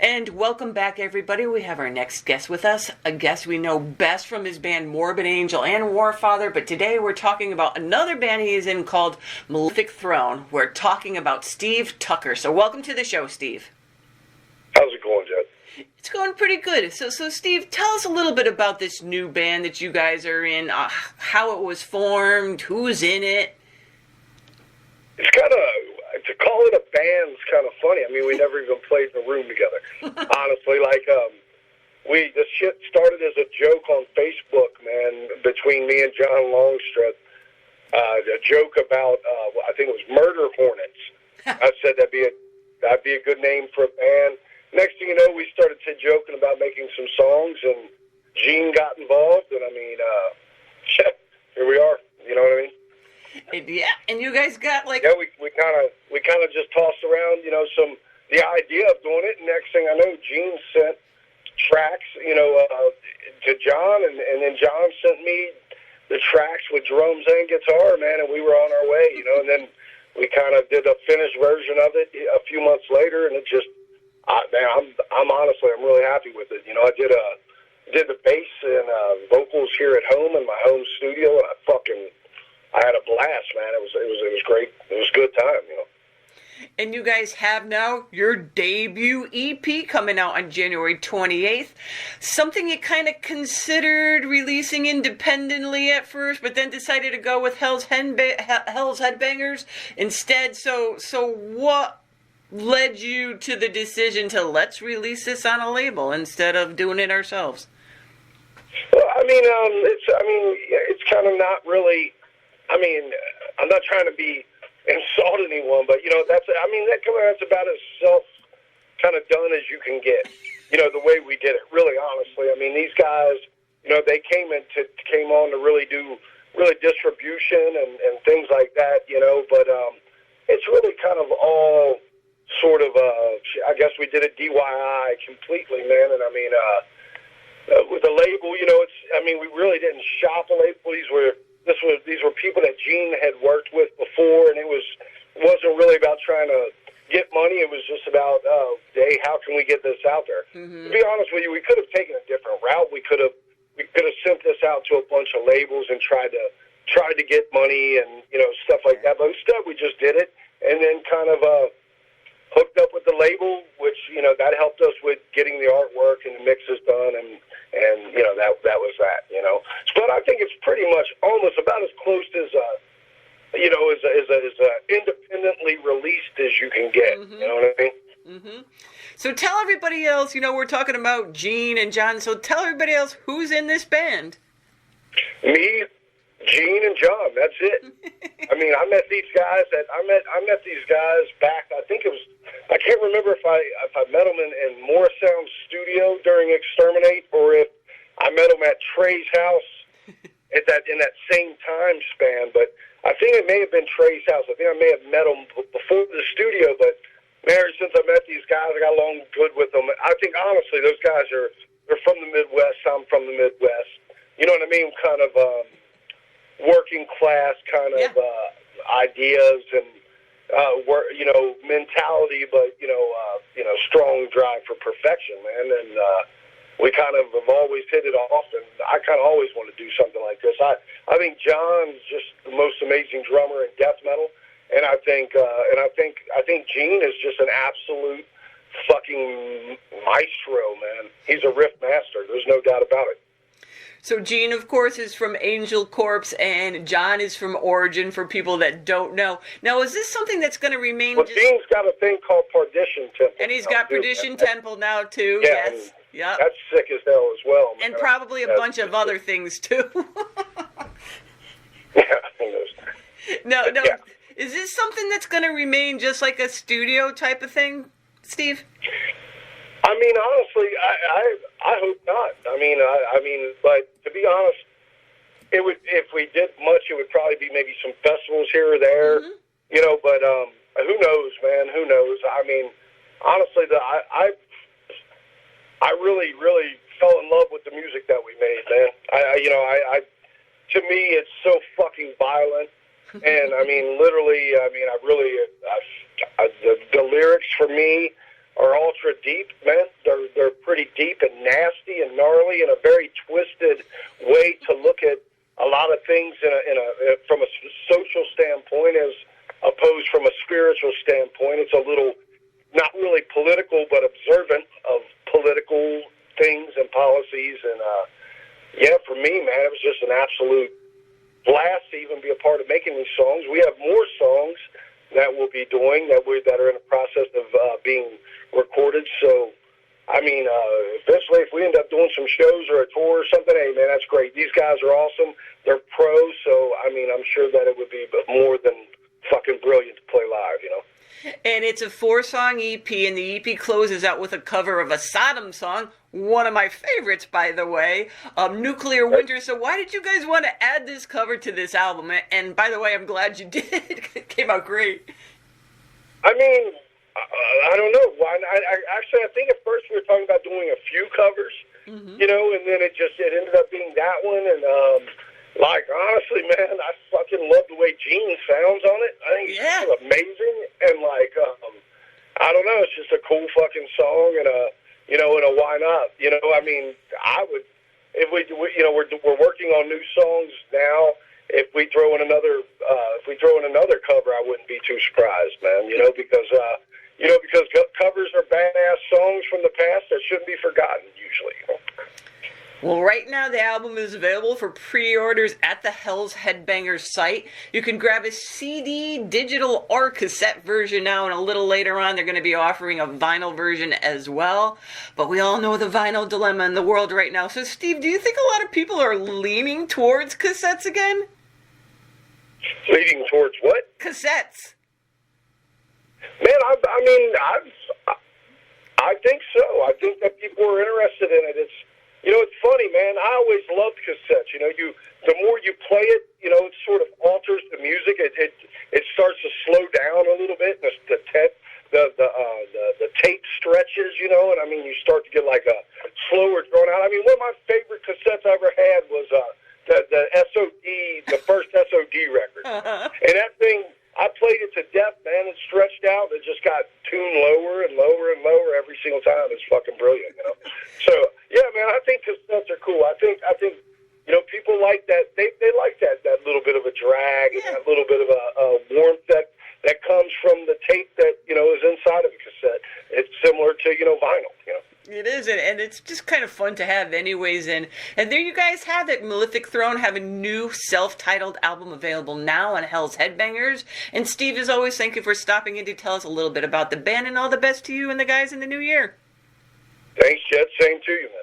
And welcome back, everybody. We have our next guest with us, a guest we know best from his band Morbid Angel and Warfather, but today we're talking about another band he is in called Malefic Throne. We're talking about Steve Tucker. So welcome to the show, Steve. How's it going, Jed? It's going pretty good. So Steve, tell us a little bit about this new band that you guys are in, how it was formed, who's in it. It's kind of, to call it a band is kind of funny. I mean, we never even played in a room together. Honestly, this shit started as a joke on Facebook, man, between me and John Longstreth. A joke about, I think it was Murder Hornets. I said that'd be a good name for a band. Next thing you know, we started joking about making some songs, and Gene got involved, and I mean, shit, here we are. You know what I mean? Yeah, and you guys got we kind of just tossed around, the idea of doing it. And next thing I know, Gene sent tracks, to John, and then John sent me the tracks with drums and guitar, man, and we were on our way, and then we kind of did a finished version of it a few months later, and it just. I'm honestly, I'm really happy with it. I did the bass and vocals here at home in my home studio, and I had a blast, man. It was great. It was a good time, And you guys have now your debut EP coming out on January 28th. Something you kind of considered releasing independently at first, but then decided to go with Hell's Headbangers instead. So what led you to the decision to let's release this on a label instead of doing it ourselves? Well, it's kind of not really. I mean, I'm not trying to insult anyone, but that's about as self kind of done as you can get. The way we did it, really, honestly. I mean, these guys, they came on to really do distribution and things like that, but it's really kind of all sort of, I guess we did it DIY completely, man. And I mean, with the label, we really didn't shop a label. These were people that Gene had worked with before, and it wasn't really about trying to get money. It was just about, hey, how can we get this out there? Mm-hmm. To be honest with you, we could have taken a different route. We could have sent this out to a bunch of labels and tried to get money and stuff like that. But instead, we just did it, and then kind of hooked up with the label, which that helped us with getting the artwork and the mixes done, and that was that. But I think it's pretty much almost about as close as independently released as you can get. Mm-hmm. You know what I mean? Mm-hmm. So tell everybody else. We're talking about Gene and John. So tell everybody else who's in this band. Me, Gene, and John. That's it. I mean, I met these guys back. I think it was. I can't remember if I met them in Morrisound's studio during Exterminate, or if I met them at Trey's house in that same time span. But I think it may have been Trey's house. I think I may have met them before the studio. But man, since I met these guys, I got along good with them. I think honestly, those guys they're from the Midwest. I'm from the Midwest. You know what I mean? Kind of working class kind of ideas and mentality, but strong drive for perfection, man. And we kind of have always hit it off, and I kind of always want to do something like this. I think John's just the most amazing drummer in death metal, and I think Gene is just an absolute fucking maestro, man. He's a riff master. There's no doubt about it. So Gene, of course, is from Angel Corpse, and John is from Origin, for people that don't know. Now, is this something that's going to remain... Well, Gene's got a thing called Perdition Temple. And he's got Perdition Temple now, too. Yeah, yes. Yeah. That's sick as hell as well. Man. And probably a bunch of other things, too. Yeah, who knows? No. Yeah. Is this something that's going to remain just like a studio type of thing, Steve? I mean, honestly, I hope not. I mean, but to be honest, it would, if we did much, it would probably be maybe some festivals here or there, mm-hmm. But who knows, man? Who knows? I mean, honestly, I really, really fell in love with the music that we made, man. To me, it's so fucking violent, and I mean, literally, the lyrics for me are ultra deep, man. They're pretty deep and nasty and gnarly in a very twisted way to look at a lot of things from a social standpoint as opposed from a spiritual standpoint. It's a little not really political, but observant of political things and policies. And yeah, for me, man, it was just an absolute blast to even be a part of making these songs. We have more songs that we'll be doing that are in the process of being recorded. So, I mean, eventually, if we end up doing some shows or a tour or something, hey, man, that's great. These guys are awesome. They're pros. So, I mean, I'm sure that it would be more than fucking brilliant to play live, you know? And it's a 4-song EP, and the EP closes out with a cover of a Sodom song, one of my favorites, by the way, Nuclear Winter. So why did you guys want to add this cover to this album? And by the way, I'm glad you did. It came out great. I mean, I don't know. Why? I think at first we were talking about doing a few covers, you know, and then it ended up being that one. And like, honestly, man, I fucking love the way Gene sounds on it. I think it's amazing. And like, I don't know, it's just a cool fucking song and a why not? You know, I mean, I would, if we you know, we're working on new songs now. If we throw in another cover, I wouldn't be too surprised, man. You know, because covers are badass songs from the past that shouldn't be forgotten usually. You know? Well, right now the album is available for pre-orders at the Hell's Headbangers site. You can grab a CD, digital, or cassette version now, and a little later on they're going to be offering a vinyl version as well. But we all know the vinyl dilemma in the world right now. So, Steve, do you think a lot of people are leaning towards cassettes again? Leaning towards what? Cassettes. Man, I think so. I think that people are interested in it. You know, it's funny, man. I always loved cassettes. You know, the more you play it, you know, it sort of alters the music. It starts to slow down a little bit. The tape stretches, you know, and I mean, you start to get like a slower drawn out. I mean, one of my favorite cassettes I ever had was the first SOD record, and that thing. I played it to death, man. It stretched out. It just got tuned lower and lower and lower every single time. It's fucking brilliant, you know. So yeah, man, I think cassettes are cool. I think you know, people like that. They like that little bit of a drag and that little bit of a warmth that comes from the tape that, you know, is inside of a cassette. It's similar to, you know, vinyl, you know. It is, and it's just kind of fun to have anyways. And there you guys have it. Malefic Throne have a new self-titled album available now on Hell's Headbangers. And Steve, as always, thank you for stopping in to tell us a little bit about the band, and all the best to you and the guys in the new year. Thanks, Jet. Same to you, man.